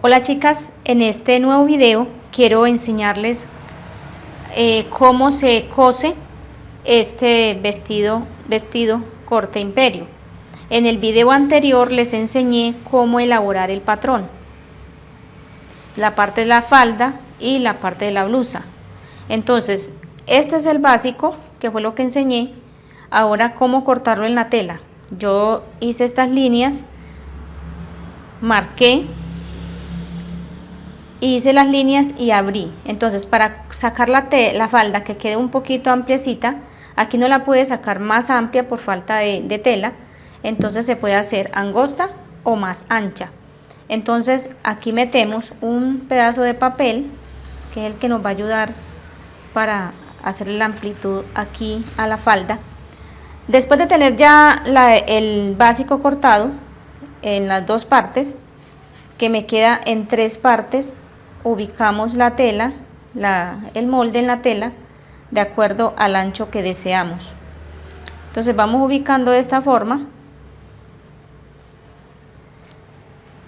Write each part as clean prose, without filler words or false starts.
Hola chicas, en este nuevo video quiero enseñarles cómo se cose este vestido corte imperio. En el video anterior les enseñé cómo elaborar el patrón, la parte de la falda y la parte de la blusa. Entonces este es el básico, que fue lo que enseñé. Ahora cómo cortarlo en la tela. Yo hice estas líneas, marqué, hice las líneas y abrí. Entonces para sacar la falda que quede un poquito ampliecita, aquí no la pude sacar más amplia por falta de tela, entonces se puede hacer angosta o más ancha. Entonces aquí metemos un pedazo de papel, que es el que nos va a ayudar para hacer la amplitud aquí a la falda. Después de tener ya el básico cortado en las dos partes, que me queda en tres partes, ubicamos la tela, el molde en la tela de acuerdo al ancho que deseamos. Entonces vamos ubicando de esta forma,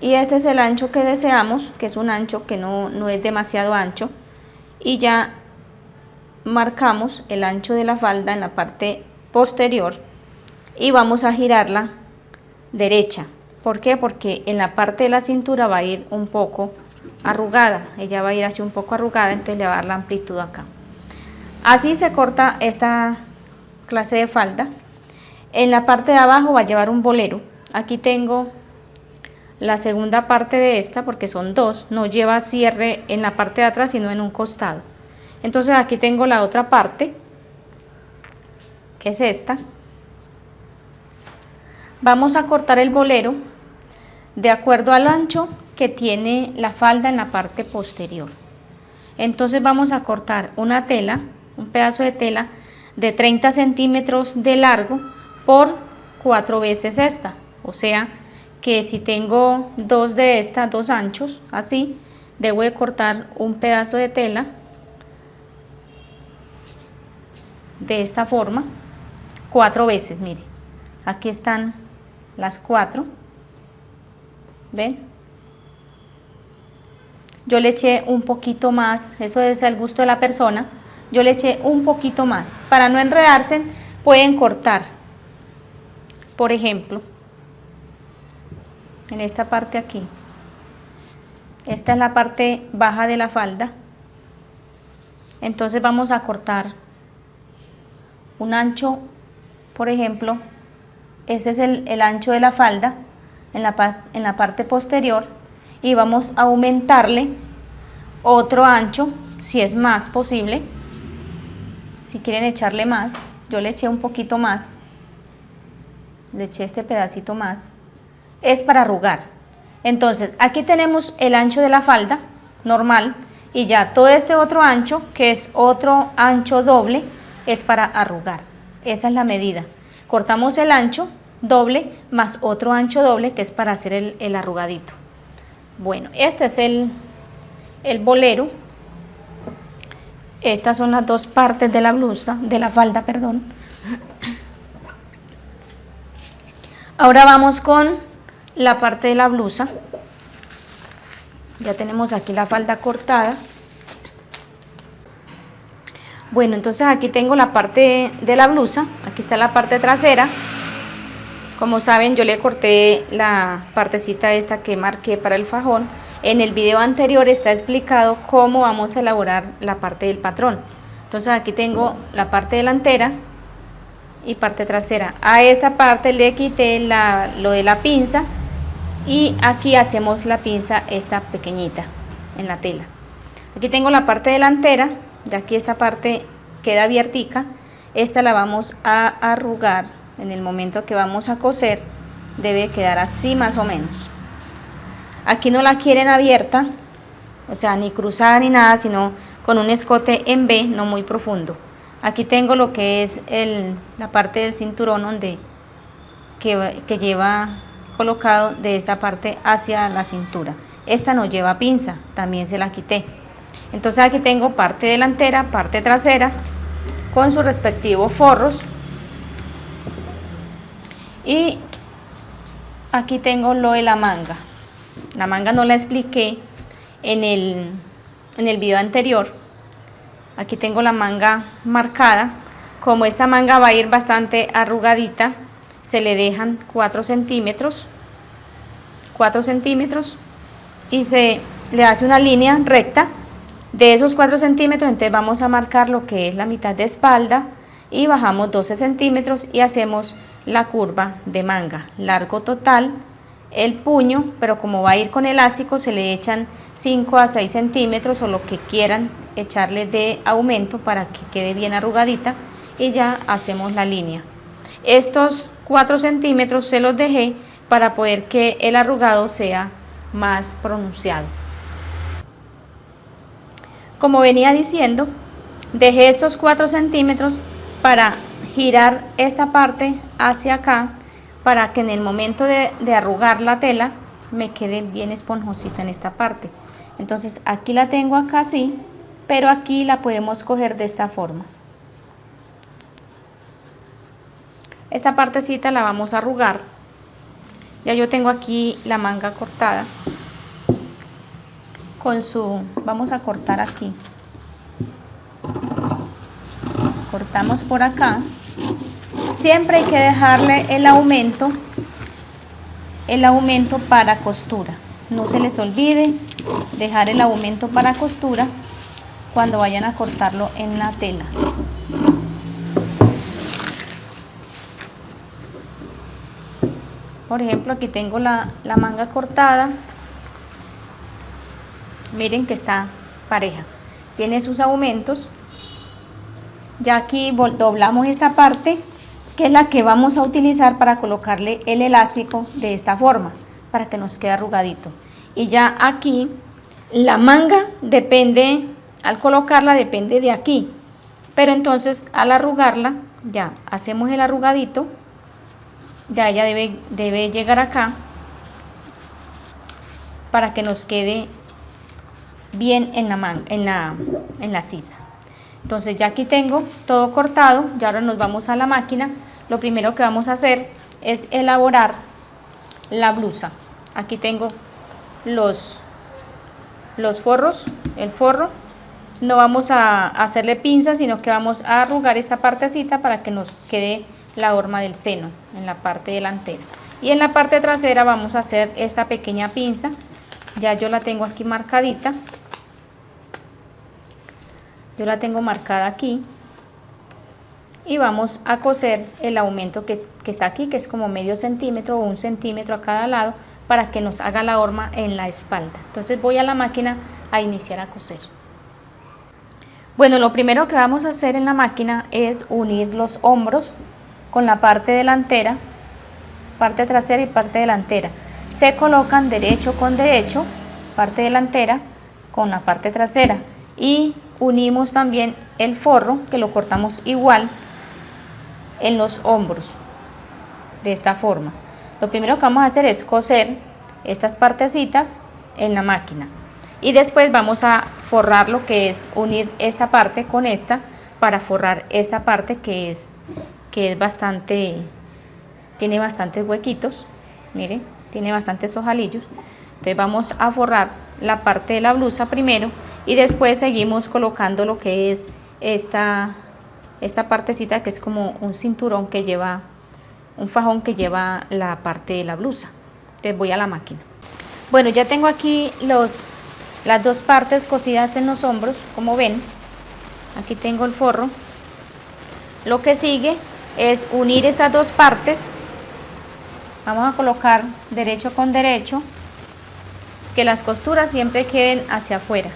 y este es el ancho que deseamos, que es un ancho que no es demasiado ancho, y ya marcamos el ancho de la falda en la parte posterior y vamos a girarla derecha. ¿Por qué? Porque en la parte de la cintura va a ir un poco arrugada, ella va a ir así un poco arrugada, entonces le va a dar la amplitud acá. Así se corta esta clase de falda. En la parte de abajo va a llevar un bolero. Aquí tengo la segunda parte de esta, porque son dos, no lleva cierre en la parte de atrás sino en un costado. Entonces aquí tengo la otra parte, que es esta. Vamos a cortar el bolero de acuerdo al ancho que tiene la falda en la parte posterior. Entonces vamos a cortar una tela, un pedazo de tela de 30 centímetros de largo por 4 veces esta. O sea que si tengo dos de estas, dos anchos, así, debo de cortar un pedazo de tela de esta forma 4 veces. Mire, aquí están las 4, ven, yo le eché un poquito más, eso es al gusto de la persona, yo le eché un poquito más. Para no enredarse pueden cortar, por ejemplo, en esta parte aquí, esta es la parte baja de la falda, entonces vamos a cortar un ancho, por ejemplo, este es el ancho de la falda en la parte posterior, y vamos a aumentarle otro ancho, si es más posible, si quieren echarle más. Yo le eché un poquito más, le eché este pedacito más, es para arrugar. Entonces aquí tenemos el ancho de la falda normal, y ya todo este otro ancho, que es otro ancho doble, es para arrugar. Esa es la medida. Cortamos el ancho doble más otro ancho doble, que es para hacer el arrugadito. Bueno, este es el bolero. Estas son las dos partes de la blusa, de la falda, perdón. Ahora vamos con la parte de la blusa. Ya tenemos aquí la falda cortada. Bueno, entonces aquí tengo la parte de la blusa, aquí está la parte trasera. Como saben, yo le corté la partecita esta que marqué para el fajón. En el video anterior está explicado cómo vamos a elaborar la parte del patrón. Entonces aquí tengo la parte delantera y parte trasera. A esta parte le quité lo de la pinza, y aquí hacemos la pinza esta pequeñita en la tela. Aquí tengo la parte delantera, y aquí esta parte queda abiertica. Esta la vamos a arrugar. En el momento que vamos a coser debe quedar así más o menos. Aquí no la quieren abierta, o sea, ni cruzada ni nada, sino con un escote en V, no muy profundo. Aquí tengo lo que es la parte del cinturón que lleva colocado de esta parte hacia la cintura. Esta no lleva pinza, también se la quité. Entonces aquí tengo parte delantera, parte trasera, con sus respectivos forros. Y aquí tengo lo de la manga La manga no la expliqué en el video anterior. Aquí tengo la manga marcada. Como esta manga va a ir bastante arrugadita, se le dejan 4 centímetros y se le hace una línea recta. De esos 4 centímetros, entonces vamos a marcar lo que es la mitad de espalda y bajamos 12 centímetros y hacemos la curva de manga. Largo total el puño, pero como va a ir con elástico, se le echan 5 a 6 centímetros o lo que quieran echarle de aumento para que quede bien arrugadita, y ya hacemos la línea. Estos 4 centímetros se los dejé para poder que el arrugado sea más pronunciado. Como venía diciendo, dejé estos 4 centímetros para girar esta parte hacia acá, para que en el momento de arrugar la tela me quede bien esponjosita en esta parte. Entonces aquí la tengo acá así, pero aquí la podemos coger de esta forma. Esta partecita la vamos a arrugar. Ya yo tengo aquí la manga cortada. Vamos a cortar aquí. Cortamos por acá. Siempre hay que dejarle el aumento para costura. No se les olvide dejar el aumento para costura cuando vayan a cortarlo en la tela. Por ejemplo, aquí tengo la manga cortada. Miren que está pareja. Tiene sus aumentos. Ya aquí doblamos esta parte, que es la que vamos a utilizar para colocarle el elástico de esta forma, para que nos quede arrugadito. Y ya aquí la manga depende, al colocarla depende de aquí, pero entonces al arrugarla ya hacemos el arrugadito. Ya ella debe llegar acá para que nos quede bien en la sisa. Entonces ya aquí tengo todo cortado. Y ahora nos vamos a la máquina. Lo primero que vamos a hacer es elaborar la blusa. Aquí tengo los forros, el forro. No vamos a hacerle pinzas, sino que vamos a arrugar esta partecita para que nos quede la horma del seno en la parte delantera, y en la parte trasera vamos a hacer esta pequeña pinza. Ya yo la tengo aquí marcadita, yo la tengo marcada aquí, y vamos a coser el aumento que está aquí, que es como medio centímetro o 1 centímetro a cada lado, para que nos haga la horma en la espalda. Entonces voy a la máquina a iniciar a coser. Bueno, lo primero que vamos a hacer en la máquina es unir los hombros con la parte delantera, parte trasera y parte delantera. Se colocan derecho con derecho, parte delantera con la parte trasera, y unimos también el forro, que lo cortamos igual en los hombros, de esta forma. Lo primero que vamos a hacer es coser estas partecitas en la máquina, y después vamos a forrar, lo que es unir esta parte con esta para forrar esta parte que es bastante, tiene bastantes huequitos. Miren, tiene bastantes ojalillos. Entonces vamos a forrar la parte de la blusa primero, y después seguimos colocando lo que es esta partecita, que es como un cinturón que lleva, un fajón que lleva la parte de la blusa. Entonces voy a la máquina. Bueno, ya tengo aquí las dos partes cosidas en los hombros, como ven. Aquí tengo el forro. Lo que sigue es unir estas dos partes. Vamos a colocar derecho con derecho, que las costuras siempre queden hacia afuera.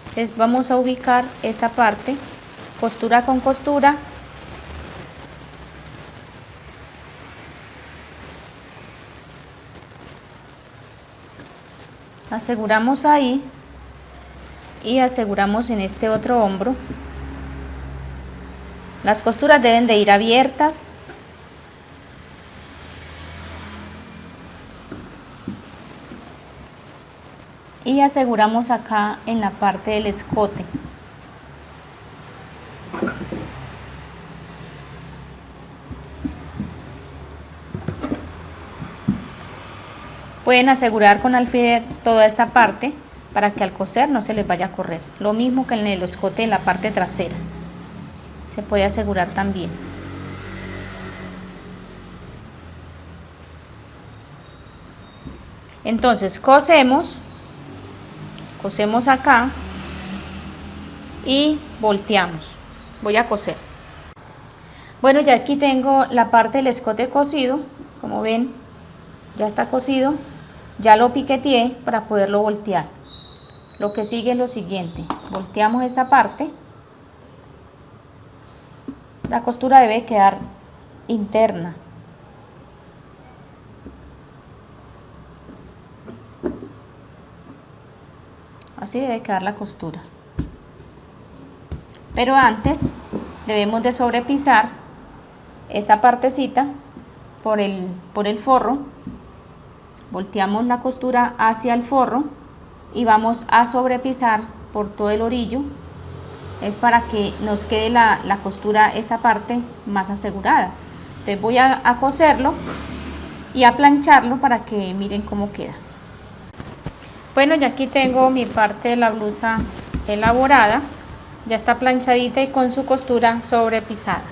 Entonces vamos a ubicar esta parte, costura con costura. Aseguramos ahí y aseguramos en este otro hombro. Las costuras deben de ir abiertas. Y aseguramos acá en la parte del escote. Pueden asegurar con alfiler toda esta parte para que al coser no se les vaya a correr. Lo mismo que en el escote en la parte trasera. Se puede asegurar también. Entonces cosemos acá y volteamos. Voy a coser. Bueno, ya aquí tengo la parte del escote cosido. Como ven, ya está cosido. Ya lo piqueteé para poderlo voltear. Lo que sigue es lo siguiente: volteamos esta parte. La costura debe quedar interna. Así debe quedar la costura. Pero antes debemos de sobrepisar esta partecita por el forro. Volteamos la costura hacia el forro y vamos a sobrepisar por todo el orillo. Es para que nos quede la costura, esta parte, más asegurada. Entonces voy a coserlo y a plancharlo para que miren cómo queda. Bueno, ya aquí tengo mi parte de la blusa elaborada. Ya está planchadita y con su costura sobrepisada.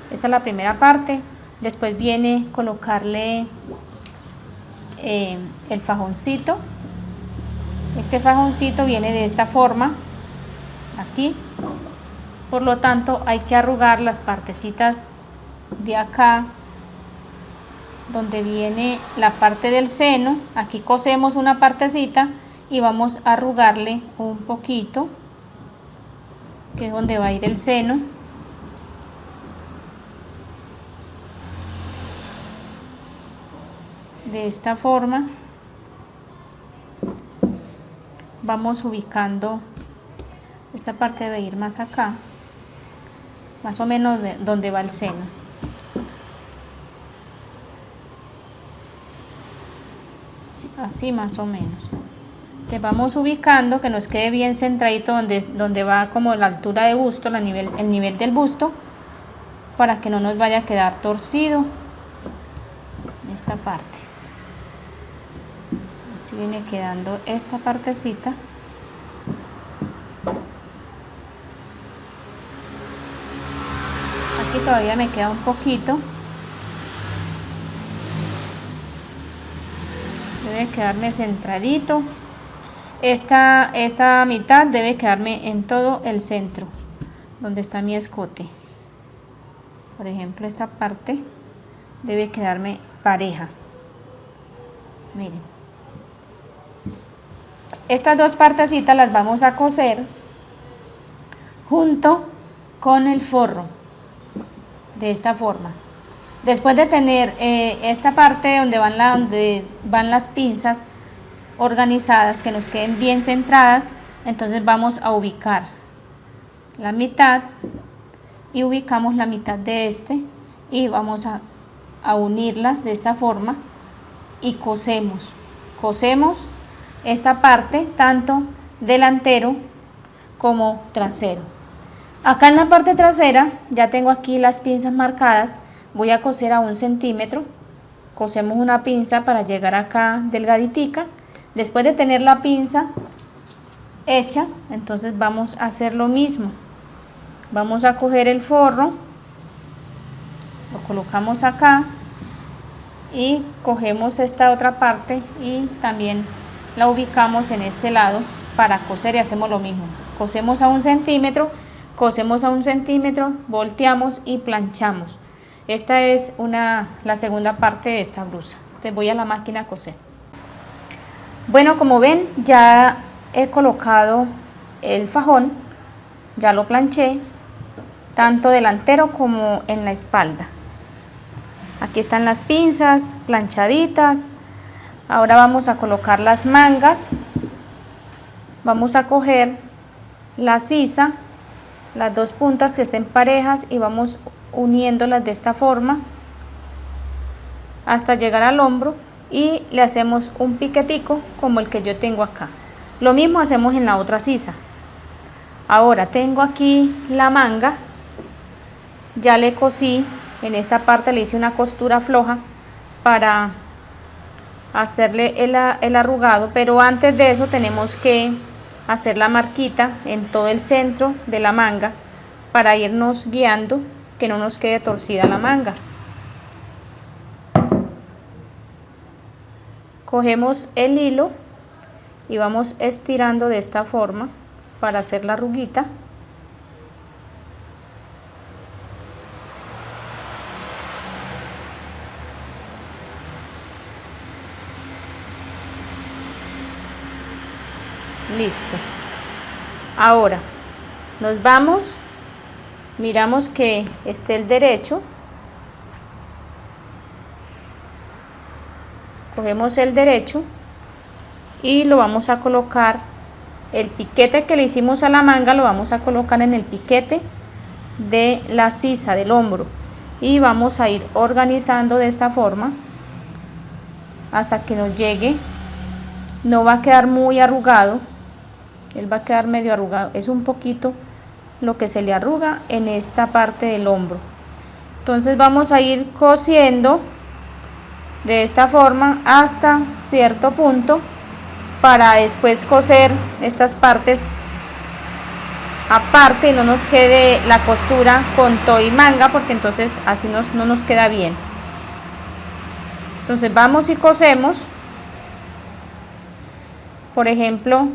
Esta es la primera parte. Después viene colocarle el fajoncito. Este fajoncito viene de esta forma, aquí. Por lo tanto hay que arrugar las partecitas de acá, donde viene la parte del seno. Aquí cosemos una partecita y vamos a arrugarle un poquito, que es donde va a ir el seno. De esta forma vamos ubicando. Esta parte debe ir más acá, más o menos de donde va el seno. Así más o menos. Te vamos ubicando que nos quede bien centradito donde va como la altura de busto, el nivel del busto, para que no nos vaya a quedar torcido esta parte. Así viene quedando esta partecita. Aquí todavía me queda un poquito. Debe quedarme centradito. Esta mitad debe quedarme en todo el centro, donde está mi escote. Por ejemplo, esta parte debe quedarme pareja. Miren. Estas dos partecitas las vamos a coser junto con el forro, de esta forma. Después de tener esta parte donde van las pinzas organizadas, que nos queden bien centradas, entonces vamos a ubicar la mitad y ubicamos la mitad de este y vamos a unirlas de esta forma y cosemos esta parte, tanto delantero como trasero. Acá en la parte trasera ya tengo aquí las pinzas marcadas. Voy a coser a 1 centímetro. Cosemos una pinza para llegar acá delgaditica. Después de tener la pinza hecha, entonces vamos a hacer lo mismo. Vamos a coger el forro, lo colocamos acá y cogemos esta otra parte y también la ubicamos en este lado para coser, y hacemos lo mismo. Cosemos a 1 centímetro, cosemos a 1 centímetro, volteamos y planchamos. Esta es la segunda parte de esta blusa. Entonces voy a la máquina a coser. Bueno, como ven, ya he colocado el fajón, ya lo planché, tanto delantero como en la espalda. Aquí están las pinzas planchaditas. Ahora vamos a colocar las mangas. Vamos a coger la sisa, las dos puntas que estén parejas, y vamos uniéndolas de esta forma hasta llegar al hombro, y le hacemos un piquetico como el que yo tengo acá. Lo mismo hacemos en la otra sisa. Ahora tengo aquí la manga, ya le cosí, en esta parte le hice una costura floja para hacerle el arrugado, pero antes de eso tenemos que hacer la marquita en todo el centro de la manga para irnos guiando, que no nos quede torcida la manga. Cogemos el hilo y vamos estirando de esta forma para hacer la arruguita. Listo. Ahora nos vamos, miramos que esté el derecho, cogemos el derecho y lo vamos a colocar, el piquete que le hicimos a la manga lo vamos a colocar en el piquete de la sisa del hombro y vamos a ir organizando de esta forma hasta que nos llegue. No va a quedar muy arrugado, él va a quedar medio arrugado, es un poquito lo que se le arruga en esta parte del hombro. Entonces vamos a ir cosiendo de esta forma hasta cierto punto para después coser estas partes aparte y no nos quede la costura con todo y manga, porque entonces así no nos queda bien. Entonces vamos y cosemos, por ejemplo,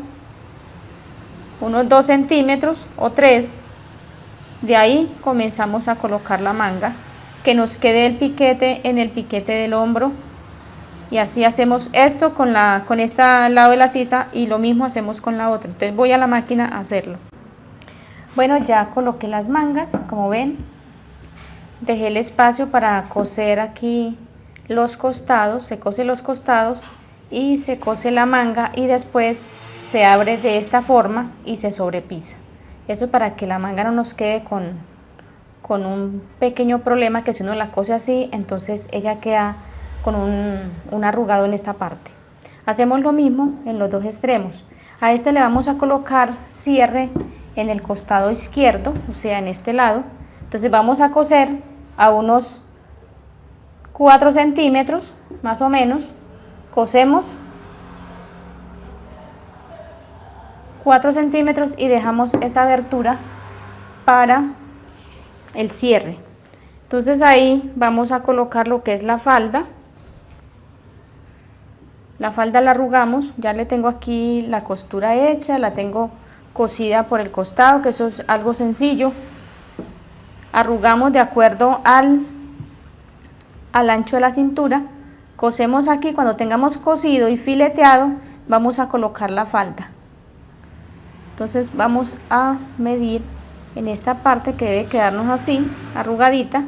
unos 2 centímetros o 3, de ahí comenzamos a colocar la manga, que nos quede el piquete en el piquete del hombro, y así hacemos esto con este lado de la sisa y lo mismo hacemos con la otra. Entonces voy a la máquina a hacerlo. Bueno, ya coloqué las mangas, como ven, dejé el espacio para coser aquí los costados, se cose los costados y se cose la manga y después se abre de esta forma y se sobrepisa. Eso para que la manga no nos quede con un pequeño problema, que si uno la cose así, entonces ella queda con un arrugado en esta parte. Hacemos lo mismo en los dos extremos. A este le vamos a colocar cierre en el costado izquierdo, o sea en este lado. Entonces vamos a coser a unos 4 centímetros más o menos, cosemos 4 centímetros y dejamos esa abertura para el cierre. Entonces ahí vamos a colocar lo que es la falda. La falda la arrugamos, ya le tengo aquí la costura hecha, la tengo cosida por el costado, que eso es algo sencillo. Arrugamos de acuerdo al ancho de la cintura, cosemos aquí. Cuando tengamos cosido y fileteado vamos a colocar la falda. Entonces vamos a medir en esta parte que debe quedarnos así, arrugadita,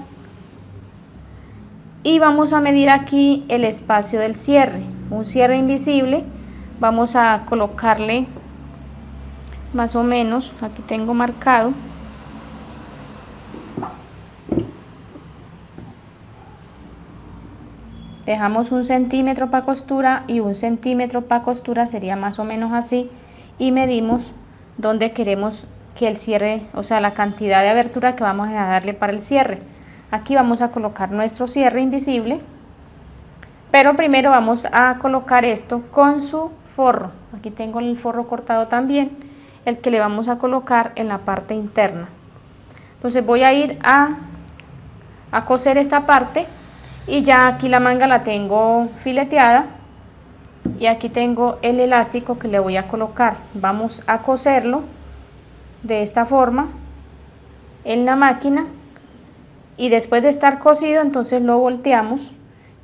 y vamos a medir aquí el espacio del cierre, un cierre invisible. Vamos a colocarle más o menos, aquí tengo marcado, dejamos 1 centímetro para costura y 1 centímetro para costura, sería más o menos así, y medimos donde queremos que el cierre, o sea la cantidad de abertura que vamos a darle para el cierre. Aquí vamos a colocar nuestro cierre invisible, pero primero vamos a colocar esto con su forro. Aquí tengo el forro cortado también, el que le vamos a colocar en la parte interna. Entonces voy a ir a coser esta parte, y ya aquí la manga la tengo fileteada y aquí tengo el elástico que le voy a colocar. Vamos a coserlo de esta forma en la máquina, y después de estar cosido entonces lo volteamos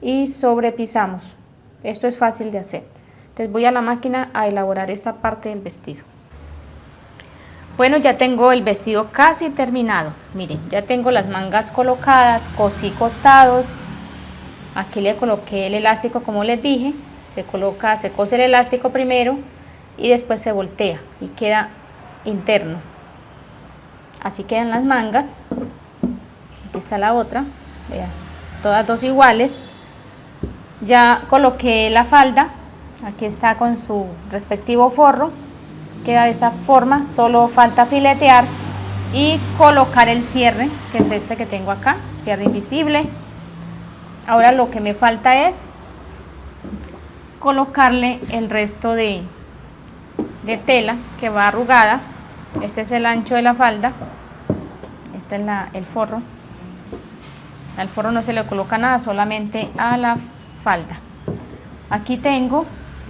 y sobrepisamos. Esto es fácil de hacer. Entonces voy a la máquina a elaborar esta parte del vestido. Bueno, ya tengo el vestido casi terminado. Miren, ya tengo las mangas colocadas, cosí costados, aquí le coloqué el elástico como les dije. Se cose el elástico primero y después se voltea y queda interno. Así quedan las mangas. Aquí está la otra, vean, todas dos iguales. Ya coloqué la falda, aquí está con su respectivo forro, queda de esta forma. Solo falta filetear y colocar el cierre, que es este que tengo acá, cierre invisible. Ahora lo que me falta es colocarle el resto de tela que va arrugada. Este es el ancho de la falda, este es el forro. Al forro no se le coloca nada, solamente a la falda. Aquí tengo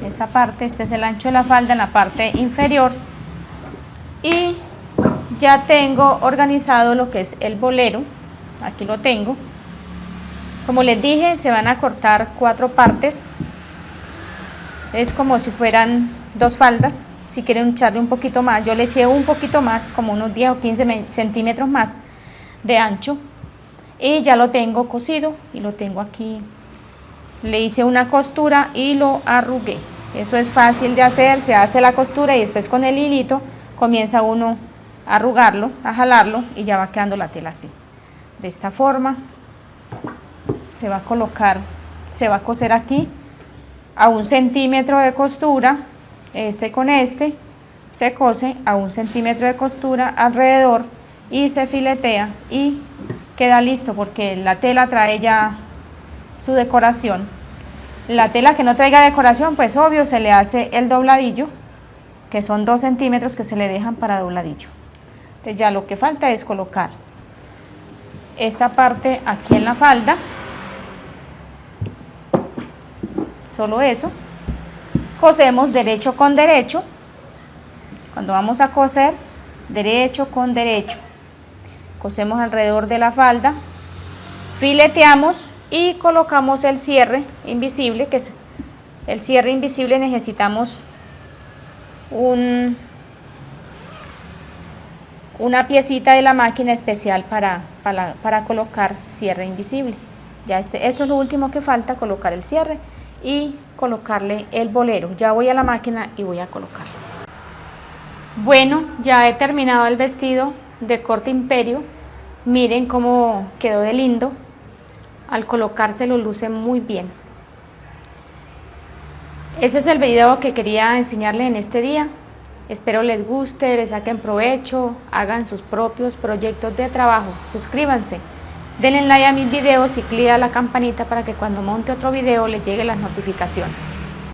esta parte, este es el ancho de la falda en la parte inferior, y ya tengo organizado lo que es el bolero. Aquí lo tengo. Como les dije, se van a cortar 4 partes, es como si fueran 2 faldas. Si quieren echarle un poquito más, yo le eché un poquito más, como unos 10 o 15 centímetros más de ancho, y ya lo tengo cosido y lo tengo aquí. Le hice una costura y lo arrugué. Eso es fácil de hacer, se hace la costura y después con el hilito comienza uno a arrugarlo, a jalarlo, y ya va quedando la tela así. De esta forma se va a colocar, se va a coser aquí a 1 centímetro de costura. Este con este se cose a 1 centímetro de costura alrededor y se filetea y queda listo, porque la tela trae ya su decoración. La tela que no traiga decoración, pues obvio se le hace el dobladillo, que son 2 centímetros que se le dejan para dobladillo. Entonces ya lo que falta es colocar esta parte aquí en la falda, solo eso. Cosemos derecho con derecho. Cuando vamos a coser, derecho con derecho, cosemos alrededor de la falda, fileteamos y colocamos el cierre invisible, que es el cierre invisible. Necesitamos una piecita de la máquina especial para colocar cierre invisible. Ya esto es lo último que falta, colocar el cierre y colocarle el bolero. Ya voy a la máquina y voy a colocarlo. Bueno, ya he terminado el vestido de corte imperio. Miren cómo quedó de lindo. Al colocárselo luce muy bien. Ese es el video que quería enseñarles en este día. Espero les guste, les saquen provecho, hagan sus propios proyectos de trabajo. Suscríbanse, denle like a mis videos y clic a la campanita para que cuando monte otro video les lleguen las notificaciones.